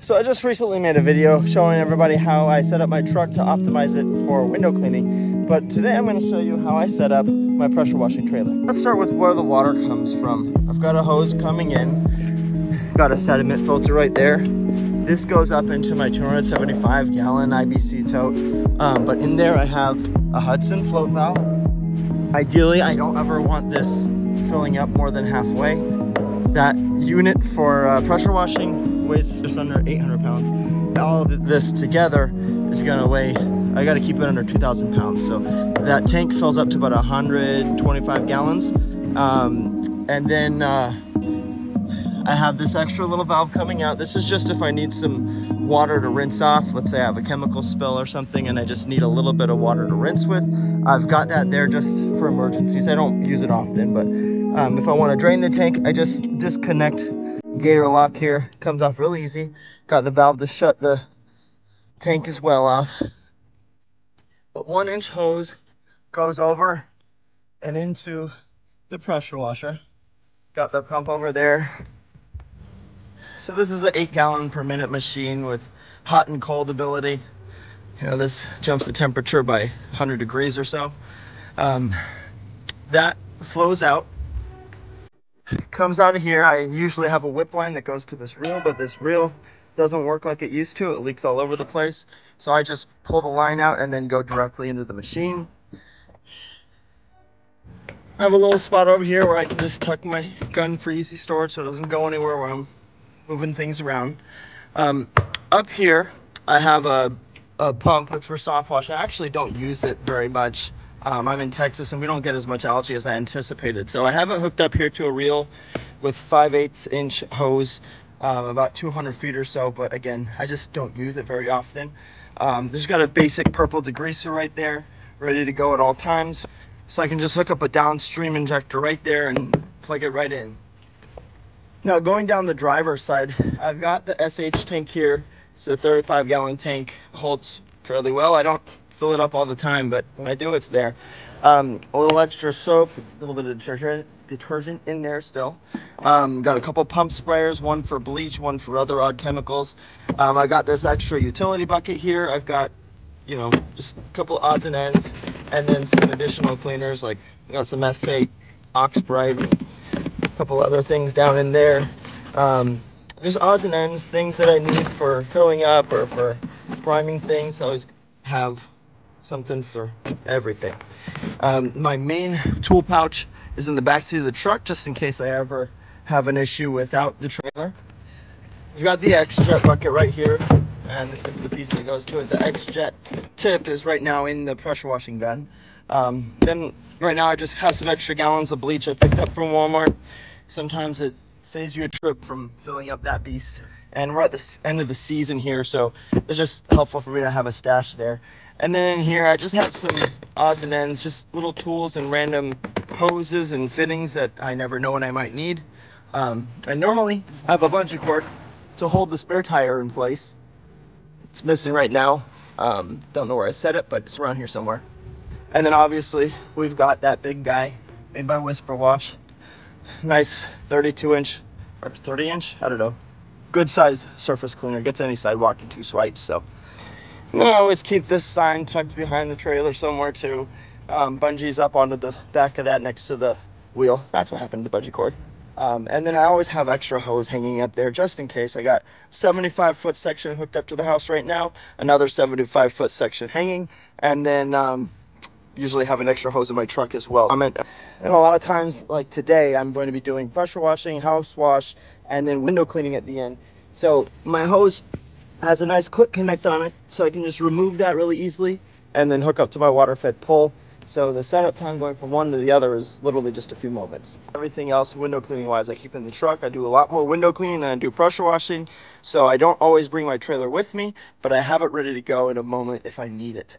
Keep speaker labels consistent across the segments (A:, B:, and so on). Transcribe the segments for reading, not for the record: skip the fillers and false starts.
A: So I just recently made a video showing everybody how I set up my truck to optimize it for window cleaning. But today I'm going to show you how I set up my pressure washing trailer. Let's start with where the water comes from. I've got a hose coming in. I've got a sediment filter right there. This goes up into my 275 gallon IBC tote. But in there I have a Hudson float valve. Ideally, I don't ever want this filling up more than halfway. That unit for pressure washing weighs just under 800 pounds. All of this together is gonna weigh, I gotta keep it under 2,000 pounds. So that tank fills up to about 125 gallons. And then I have this extra little valve coming out. This is just if I need some water to rinse off. Let's say I have a chemical spill or something and I just need a little bit of water to rinse with. I've got that there just for emergencies. I don't use it often, but if I want to drain the tank, I just disconnect gator lock here. Comes off really easy. Got the valve to shut the tank as well off. But 1-inch hose goes over and into the pressure washer. Got the pump over there. So this is an 8 gallon per minute machine with hot and cold ability. You know, this jumps the temperature by 100 degrees or so. That flows out. Comes out of here. I usually have a whip line that goes to this reel, but this reel doesn't work like it used to. It leaks all over the place. So I just pull the line out and then go directly into the machine. I have a little spot over here where I can just tuck my gun for easy storage so it doesn't go anywhere where I'm moving things around. Up here, I have a pump. It's for soft wash. I actually don't use it very much. I'm in Texas and we don't get as much algae as I anticipated. So I have it hooked up here to a reel with 5/8 inch hose, about 200 feet or so. But again, I just don't use it very often. There's got a basic purple degreaser right there, ready to go at all times. So I can just hook up a downstream injector right there and plug it right in. Now going down the driver's side, I've got the SH tank here. It's a 35 gallon tank, holds fairly well. I don't fill it up all the time, but when I do, it's there. A little extra soap, a little bit of detergent in there still. Got a couple pump sprayers, one for bleach, one for other odd chemicals. I got this extra utility bucket here. I've got, you know, just a couple odds and ends, and then some additional cleaners, like I got some F8, Oxbrite, a couple other things down in there. Just odds and ends, things that I need for filling up or for priming things. I always have something for everything. My main tool pouch is in the back seat of the truck, just in case I ever have an issue without the trailer. We've got the X-Jet bucket right here, and this is the piece that goes to it. The X-Jet tip is right now in the pressure washing gun. Then right now I just have some extra gallons of bleach I picked up from Walmart. Sometimes it saves you a trip from filling up that beast. And we're at the end of the season here, so it's just helpful for me to have a stash there. And then in here I just have some odds and ends, just little tools and random hoses and fittings that I never know when I might need. And normally I have a bungee cord to hold the spare tire in place. It's missing right now. Don't know where I set it, but it's around here somewhere. And then obviously we've got that big guy made by Whisper Wash. Nice 32 inch or 30 inch, I don't know. Good size surface cleaner, gets any sidewalk in 2 swipes. So I always keep this sign tucked behind the trailer somewhere too. Bungees up onto the back of that next to the wheel. That's what happened to the bungee cord. And then I always have extra hose hanging up there just in case. I got 75-foot section hooked up to the house right now, another 75-foot section hanging, and then usually have an extra hose in my truck as well. And a lot of times, like today, I'm going to be doing pressure washing, house wash, and then window cleaning at the end. So my hose has a nice quick connect on it, so I can just remove that really easily and then hook up to my water fed pull. So the setup time going from one to the other is literally just a few moments. Everything else window cleaning wise I keep in the truck. I do a lot more window cleaning than I do pressure washing, so I don't always bring my trailer with me, but I have it ready to go in a moment if I need it.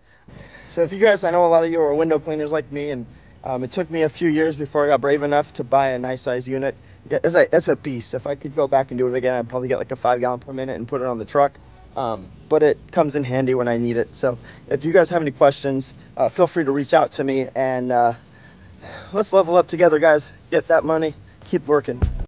A: So if you guys, I know a lot of you are window cleaners like me, and it took me a few years before I got brave enough to buy a nice size unit. Yeah, it's a beast. If I could go back and do it again, I'd probably get like a 5 gallon per minute and put it on the truck. But it comes in handy when I need it. So if you guys have any questions, feel free to reach out to me, and let's level up together, guys. Get that money, keep working.